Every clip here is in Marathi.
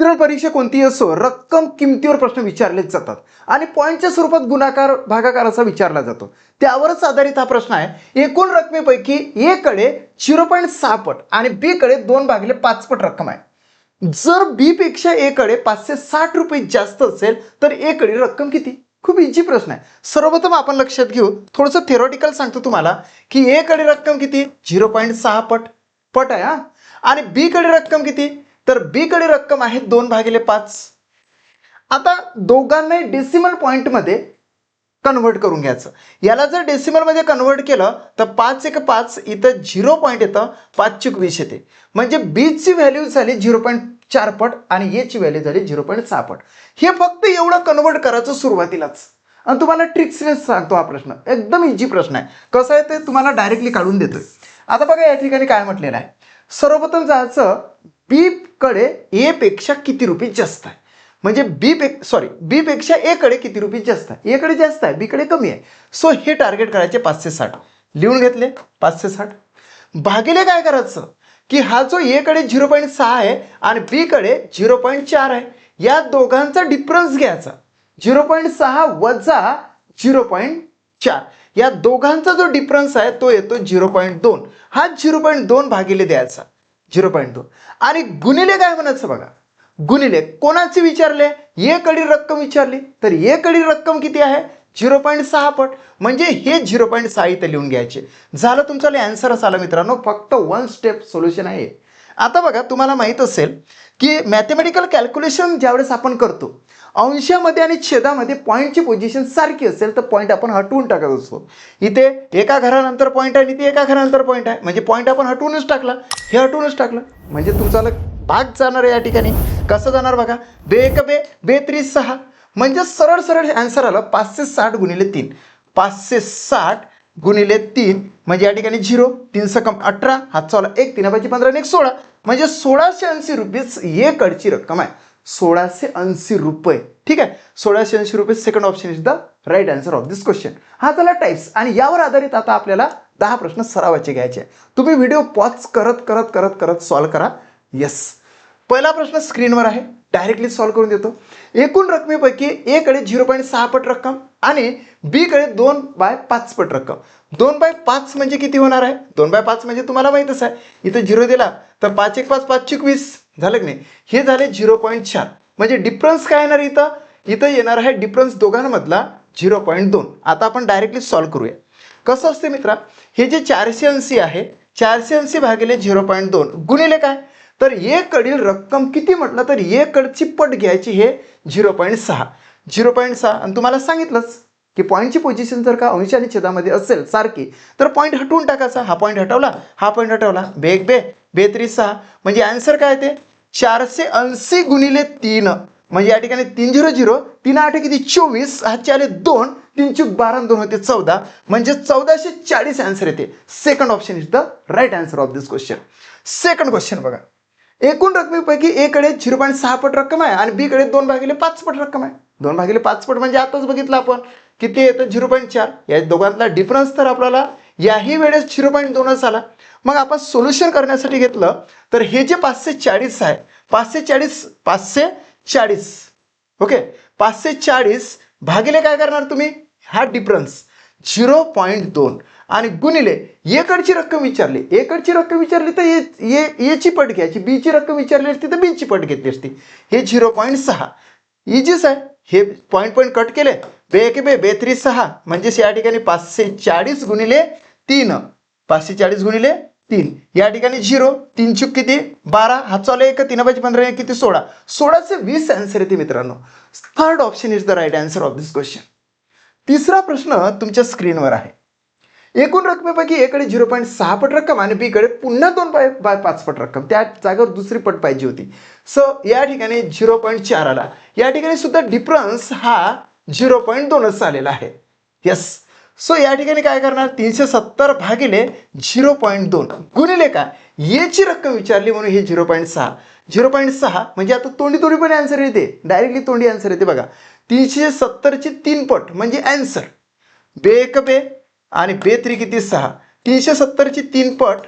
तर परीक्षा कोणतीही असो, रक्कम किमतीवर प्रश्न विचारलेच जातात आणि पॉईंटच्या स्वरूपात गुणाकार भागाकार असा विचारला जातो. त्यावरच आधारित हा प्रश्न आहे. एकूण रकमेपैकी ए कडे 0.6 पट आणि बी कडे 2/5 पट रक्कम आहे. जर बी पेक्षा ए कडे 560 रुपये जास्त असेल तर ए कडे रक्कम किती? खूप इझी प्रश्न आहे. सर्वप्रथम आपण लक्षात घेऊ, थोडंसं थेरॉटिकल सांगतो तुम्हाला की ए कडे रक्कम किती? 0.6 पट आहे हा. आणि बी कडे रक्कम किती? तर बी कडे रक्कम आहे 2/5. आता दोघांनाही डेसिमल पॉइंट मध्ये कन्वर्ट करून घ्यायचं. याला जर डेसिमल मध्ये कन्वर्ट केलं तर 5 1 5 इथं 0 पॉईंट येतं, 5 × 20 येते. म्हणजे बी ची व्हॅल्यू झाली 0.4 पट आणि ए ची व्हॅल्यू झाली 0.6 पट. हे फक्त एवढं कन्वर्ट करायचं सुरुवातीलाच. आणि तुम्हाला ट्रिक्सने सांगतो हा प्रश्न, एकदम इझी प्रश्न आहे. कसं आहे ते तुम्हाला डायरेक्टली काढून देतोय. आता बघा या ठिकाणी काय म्हटलेलं आहे. सर्वप्रथम जायचं बी कडे ए पेक्षा किती रुपये जास्त आहे. म्हणजे बी पेक्षा ए कडे किती रुपये जास्त आहे. ए कडे जास्त आहे, बी कडे कमी आहे. सो हे टार्गेट करायचे 560. लिहून घेतले 560. भागिले काय करायचं की हा जो ए कडे 0.6 आहे आणि बी कडे 0.4 आहे, या दोघांचा डिफरन्स घ्यायचा. 0.6 वजा 0.4, या दोघांचा जो डिफरन्स आहे तो येतो 0.2. हा 0.2 भागिले द्यायचा 0.2 आणि गुणिले काय म्हणायचं बघा. गुणिले कोणाचे विचारले? ए कडील रक्कम विचारली. तर ए कडील रक्कम किती आहे? 0.6 पट. म्हणजे हे 0.6 इथे लिहून घ्यायचे. झालं, तुमचं आन्सरच आलं मित्रांनो. फक्त 1 स्टेप सोल्युशन आहे. आता बघा, तुम्हाला माहित असेल की मॅथमॅटिकल कॅल्क्युलेशन ज्यावेळेस आपण करतो, अंशामध्ये आणि छेदामध्ये पॉईंटची पोझिशन सारखी असेल तर पॉईंट आपण हटवून टाकत असतो. इथे एका घरानंतर पॉईंट आहे आणि इथे एका घरानंतर पॉईंट आहे, म्हणजे पॉईंट आपण हटवूनच टाकला, हे हटवूनच टाकलं, म्हणजे तुमचा भाग जाणार आहे या ठिकाणी. कसं जाणार बघा, 2 1 2, 2 3 6, म्हणजे सरळ सरळ आन्सर आलं 560 गुणिले 3. 560 गुणिले 3 म्हणजे या ठिकाणी 0, 3 सकम 18, हातचा 1, 3 5 15 आणि 1 16, म्हणजे 1680 रुपीज ए कडची रक्कम आहे. 1680 रुपये. ठीक आहे, 1680 रुपये. Second option is the right answer of this question. हा झाला टाइप्स आणि यावर आधारित आता आपल्याला 10 प्रश्न सरावाचे घ्यायचे. तुम्ही व्हिडिओ पॉज करत करत करत करत सॉल्व्ह करा. येस, पहिला प्रश्न स्क्रीनवर आहे, डायरेक्टली सॉल्व्ह करून देतो. एकूण रकमेपैकी ए कडे 0.6 पट रक्कम आणि बी कडे 2/5 पट रक्कम. 2/5 म्हणजे किती होणार आहे? 2/5 म्हणजे तुम्हाला माहितच आहे, इथं 0 दिला तर 5 1 5 5 × 20 झालं की नाही. हे झाले 0.4. म्हणजे डिफरन्स काय येणार इथं? इथं येणार आहे डिफरन्स दोघांमधला 0.2. आता आपण डायरेक्टली सॉल्व्ह करूया. कसं असते मित्रा, हे जे 480 आहे, 480 भागिले 0.2 गुणिले काय, तर ए कडील रक्कम किती म्हटलं तर ए कडची पट घ्यायची, हे 0.6. 0.6 आणि तुम्हाला सांगितलंच की पॉईंटची पोझिशन जर का अंश आणि छेदामध्ये असेल सारखी तर पॉईंट हटवून टाकायचा. हा पॉईंट हटवला, हा पॉईंट हटवला, 2 1 2, 2 3 6, म्हणजे आन्सर काय ते 480 गुणिले 3, म्हणजे या ठिकाणी 3 0 0, 3 8 किती 24, हातचे आले 2, 3 चूक 12 2 होते 14, म्हणजे 1440 आन्सर येते. Second option is the right answer of this question. Second question बघा, एकूण रकमेपैकी ए कडे 0.6 पट रक्कम आहे आणि बी कडे 2/5 पट रक्कम आहे. 2/5 पट म्हणजे आताच बघितलं आपण किती येतं 0.4. या दोघांतला डिफरन्स तर आपल्याला याही वेळेस 0.2च आला. मग आपण सोल्युशन करण्यासाठी घेतलं तर हे जे 540 आहे, 540 ओके, 540 भागिले काय करणार तुम्ही, हा डिफरन्स 0.2 आणि गुणिले ए कडची रक्कम विचारली. ए कडची रक्कम विचारली तर ए ची पट घ्यायची, बी ची रक्कम विचारली असती तर बी ची पट घेतली असती. हे 0.6 इजीच आहे. हे पॉईंट कट केले, 2 1 2, 2 3 6, म्हणजे या ठिकाणी 540 गुणिले 3, 540 गुणिले 3, या ठिकाणी 0, 3 चूक किती 12, हात चालू 1, 3 5 15 किती 16, 1620 आन्सर येते मित्रांनो. Third option is the right answer of this question. तिसरा प्रश्न तुमच्या स्क्रीनवर आहे. एकूण रकमेपैकी ए कडे 0.6 पट रक्कम आणि बी कडे पुन्हा 2/5 पट रक्कम, त्या जागेवर दुसरी पट पाहिजे होती. सो या ठिकाणी 0.4 आला. या ठिकाणी सुद्धा डिफरन्स हा 0.2च आलेला आहे. येस, सो या ठिकाणी काय करणार, 370 भागिले 0.2 गुणिले काय, ए ची रक्कम विचारली म्हणून हे 0.6. 0.6 म्हणजे आता तोंडी पण आन्सर येते, डायरेक्टली तोंडी आन्सर येते बघा. 370 ची 3 पट म्हणजे आन्सर 2 1 2 आणि 2 3 किती 6, 370 ची 3 पट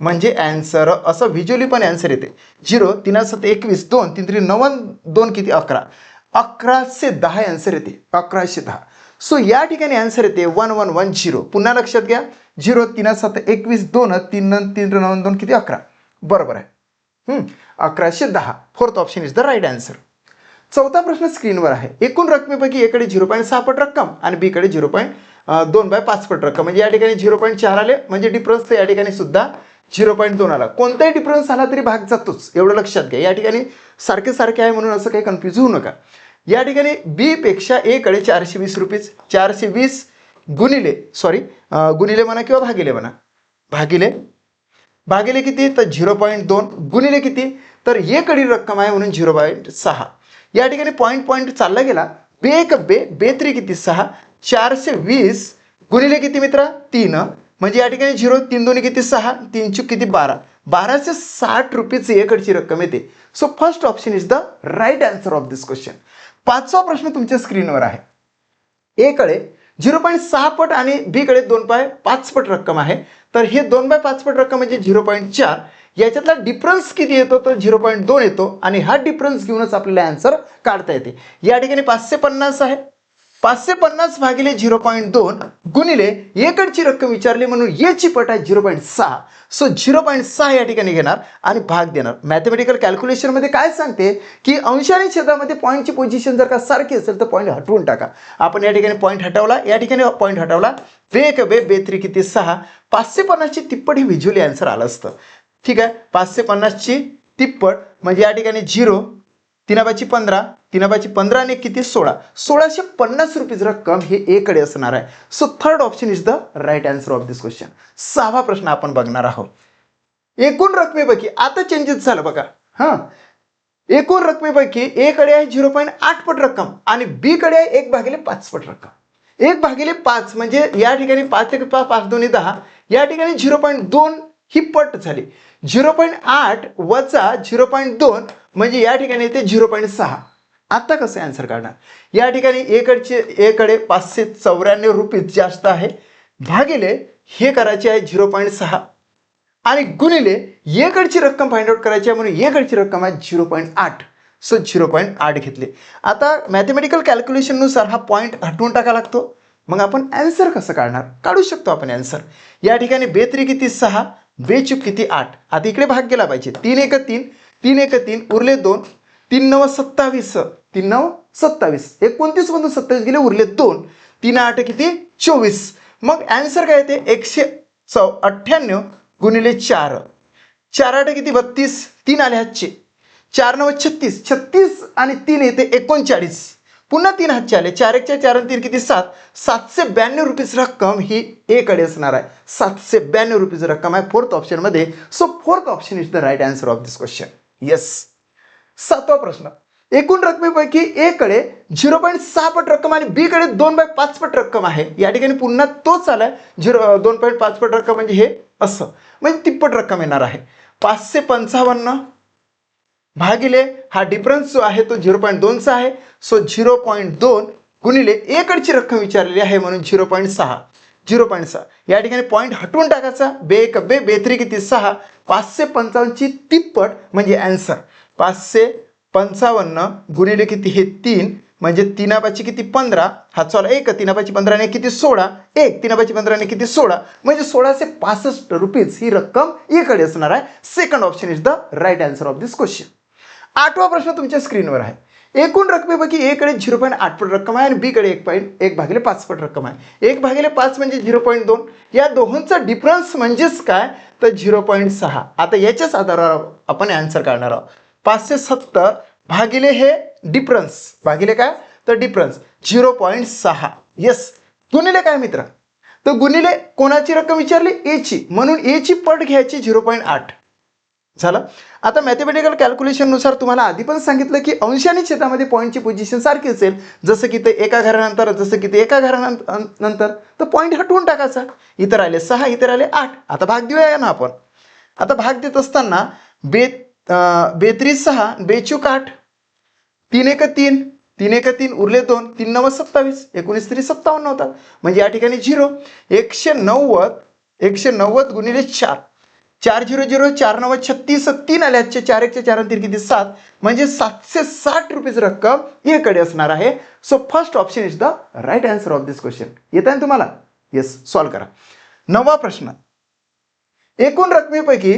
म्हणजे ॲन्सर असं व्हिज्युअली पण ॲन्सर येते. 0 3 7 21 2 3 3 9 2 किती 11, 1110 ॲन्सर येते. 1110. सो या ठिकाणी ॲन्सर येते 1110. पुन्हा लक्षात घ्या, 0 3 7 21 2 3 3 9 2 किती 11. बरोबर आहे. 1110. Fourth option is the right answer. चौथा प्रश्न स्क्रीनवर आहे. एकूण रकमेपैकी एकडे 0.6 पट रक्कम आणि बी कडे 0.2/5 पट रक्कम. म्हणजे या ठिकाणी 0.4 आले, म्हणजे डिफरन्स तर या ठिकाणी सुद्धा 0.2 आला. कोणताही डिफरन्स आला तरी भाग जातोच, एवढं लक्षात घ्या. या ठिकाणी सारखे सारखे आहे म्हणून असं काही कन्फ्यूज होऊ नका. या ठिकाणी बी पेक्षा ए कडे 420 रुपीज, 420 गुणिले म्हणा किंवा भागिले म्हणा, भागिले किती तर 0.2 गुणिले किती तर ए कडील रक्कम आहे म्हणून 0.6. या ठिकाणी पॉईंट चालला गेला. बे एक बे 3 किती 6, 420 गुणिले किती मित्रा 3, म्हणजे या ठिकाणी 0 3 2 किती 6, 3 चूक किती 12, 1260 रुपीज एकडची रक्कम येते. So first option is the right answer of this question. पाचवा प्रश्न तुमच्या स्क्रीनवर आहे. ए कडे 0.6 पट आणि बी कडे 2/5 पट रक्कम आहे. तर हे 2/5 पट रक्कम म्हणजे 0.4. याच्यातला डिफरन्स किती येतो तर 0.2 येतो आणि हा डिफरन्स घेऊनच आपल्याला आन्सर काढता येते. या ठिकाणी 550 आहे. 550 भागिले 0.2 गुणिले एकडची रक्कम विचारली म्हणून याची पट आहे 0.6. सो 0.6 या ठिकाणी घेणार आणि भाग देणार. मॅथमॅटिकल कॅल्क्युलेशनमध्ये काय सांगते की अंश आणि छेदामध्ये पॉईंटची पोझिशन जर का सारखी असेल तर पॉईंट हटवून टाका. आपण या ठिकाणी पॉईंट हटवला, या ठिकाणी पॉईंट हटवला. बे एक बे 3 किती 6, 550ची तिप्पट ही व्हिज्युअली आन्सर आलं असतं. ठीक आहे, 550ची तिप्पट म्हणजे या ठिकाणी 0 3/15, 3/15 आणि किती 16, 1650 रुपीज रक्कम हे ए कडे असणार आहे. So third option is the right answer of this question. सहावा प्रश्न आपण बघणार आहोत. एकूण रकमेपैकी आता चेंजेस झालं बघा. एकूण रकमेपैकी ए कडे आहे 0.8 पट रक्कम आणि बी कडे आहे 1/5 पट रक्कम. 1/5 म्हणजे या ठिकाणी 5 1 5 2 10, या ठिकाणी 0.2 ही पट झाली. 0.8 वजा 0.2 म्हणजे या ठिकाणी येते 0.6. आता कसं आन्सर काढणार? या ठिकाणी ए कडे 594 रुपीज जास्त आहे, भागिले हे करायचे आहे 0.6 आणि गुणिले ए कडची रक्कम फाइंड आउट करायची आहे म्हणून ए कडची रक्कम आहे 0.8. सो 0.8 घेतले. आता मॅथमॅटिकल कॅल्क्युलेशननुसार हा पॉईंट हटवून टाका लागतो. मग आपण आन्सर कसं काढणार? काढू शकतो आपण आन्सर. या ठिकाणी बे 3 किती 6, बे चूक किती 8. आता इकडे भाग गेला पाहिजे. 3 1 3, 3 1 3 उरले 2, 3 9 27, 3 9 27, 29 मधून 27 गेले उरले 2, 3 8 किती 24. मग आन्सर काय येते 198 गुणिले 4, 4 8 किती 32, 3 आले हातचे, 4 9 36, 36 आणि 3 येते 39. पुन्हा 3 हातचे आले, 4 1 4 आणि 3 किती 7, 792 रुपीज रक्कम ही ए कडे असणार आहे. 792 रुपीज रक्कम आहे फोर्थ ऑप्शन मध्ये. So fourth option is the right answer of this question. Yes. सातवा प्रश्न. एकूण रकमेपैकी ए कडे 0.6 पट रक्कम आणि बी कडे 2/5 पट रक्कम आहे. या ठिकाणी पुन्हा तोच आलाय 2.5 पट रक्कम म्हणजे हे असं, म्हणजे तिप्पट रक्कम येणार आहे. 555 भागिले हा डिफरन्स जो आहे तो 0.2चा आहे. सो 0.2 गुणिले ए कडची रक्कम विचारलेली आहे म्हणून 0.6. या ठिकाणी पॉईंट हटवून टाकायचा. बे 1 बे 3 किती 6, 555ची तिप्पट म्हणजे आन्सर. 555 गुणिले किती हे 3 म्हणजे 3 किती 15, हा चला 1 3/15 ने किती 16, 1 3/15 ने किती 16 म्हणजे 1665 रुपीज ही रक्कम ए कडे असणार आहे. Second option is the right answer of this question. आठवा प्रश्न तुमच्या स्क्रीनवर आहे. एकूण रकमेपैकी ए कडे 0.8 पट रक्कम आहे आणि बी कडे 1/5 पट रक्कम आहे. 1/5 म्हणजे 0.2. या दोहोंचा डिफरन्स म्हणजेच काय तर 0.6. आता याच्याच आधारावर आपण आन्सर काढणार आहोत. 570 भागिले हे डिफरन्स, भागिले काय तर डिफरन्स 0.6. येस. गुणिले काय मित्र तर गुणिले कोणाची रक्कम विचारली एची, म्हणून एची पट घ्यायची 0.8 झालं. आता मॅथमॅटिकल कॅल्क्युलेशननुसार तुम्हाला आधी पण सांगितलं की अंश आणि छेदामध्ये पॉईंटची पोझिशन सारखी असेल, जसं की ते एका घरानंतर, जसं की ते एका घरानंतर, तर पॉईंट हटवून टाकायचा. इतर आले 6, इतर आले 8. आता भाग देऊया ना आपण. आता भाग देत असताना बे 3 6, बे चूक 8, 3 1 3, 3 1 3 उरले 2, 3 9 27, 19 3 57 होतात. म्हणजे या ठिकाणी 0. 190 गुणिले 4, 400 4×9 36 3 आले आजचे 4 1 4 3 किती 7 म्हणजे 760 रुपीज रक्कम ए कडे असणार आहे. So first option is the right answer of this question. येत आहे तुम्हाला? येस, सॉल्व करा. 9वा प्रश्न. एकूण रकमेपैकी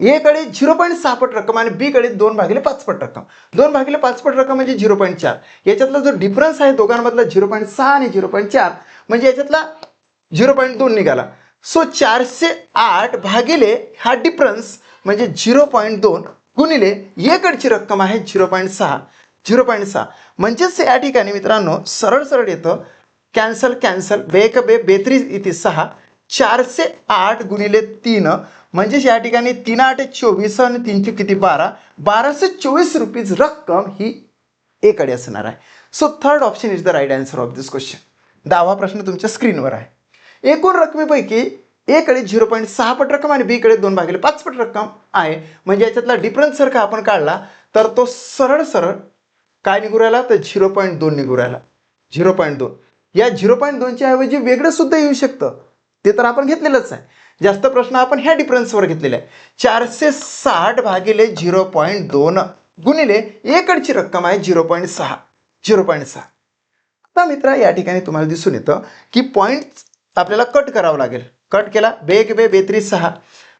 ए कडे 0.6 पट रक्कम आणि बी कडे 2/5 पट रक्कम. 2/5 पट रक्कम म्हणजे 0.4. याच्यातला जो डिफरन्स आहे दोघांमधला 0.6 आणि 0.4 म्हणजे याच्यातला 0.2 निघाला. सो 408 भागिले हा डिफरन्स म्हणजे 0.2 गुणिले ए कडची रक्कम आहे 0.6. 0.6 म्हणजेच या ठिकाणी मित्रांनो सरळ सरळ येतं. कॅन्सल कॅन्सल, बेक बे बेत्रीस इथे 6. 408 गुणिले 3 म्हणजेच या ठिकाणी 3 8 24 आणि 3 किती 12. 1224 रुपीज रक्कम ही ए कडे असणार आहे. So third option is the right answer of this question. 10वा प्रश्न तुमच्या स्क्रीनवर आहे. एकूण रकमेपैकी ए कडे 0.6 पट रक्कम आणि बी कडे 2/5 पट रक्कम आहे. म्हणजे याच्यातला डिफरन्स जर का आपण काढला तर तो सरळ सरळ काय निघू राहिला तर 0.2 निघू राहिला. 0.2 या 0.2च्या ऐवजी वेगळं सुद्धा येऊ शकतं, ते तर आपण घेतलेलंच आहे. जास्त प्रश्न आपण ह्या डिफरन्सवर घेतलेला आहे. 460 भागिले 0.2 गुणिले ए कडची रक्कम आहे 0.6. 0.6. आता मित्र या ठिकाणी तुम्हाला दिसून येतं की पॉईंट आपल्याला कट करावं लागेल. कट केला, बेक बे बेत्रीस 6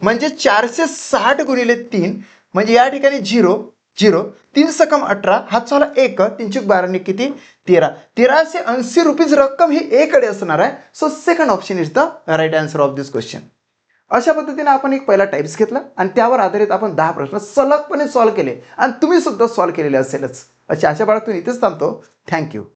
म्हणजे 460 गुणिले 3 म्हणजे या ठिकाणी 0 0 3 सकम 18 हात झाला 1 3 12 किती 13. 1380 रुपीज रक्कम ही ए कडे असणार आहे. So second option is the right answer of this question. अशा पद्धतीने आपण एक पहिला टाइप्स घेतला आणि त्यावर आधारित आपण 10 प्रश्न सलगपणे सॉल्व्ह केले आणि तुम्ही सुद्धा सॉल्व्ह केलेले असेलच. अशा बाळगतून इथेच थांबतो. थँक्यू.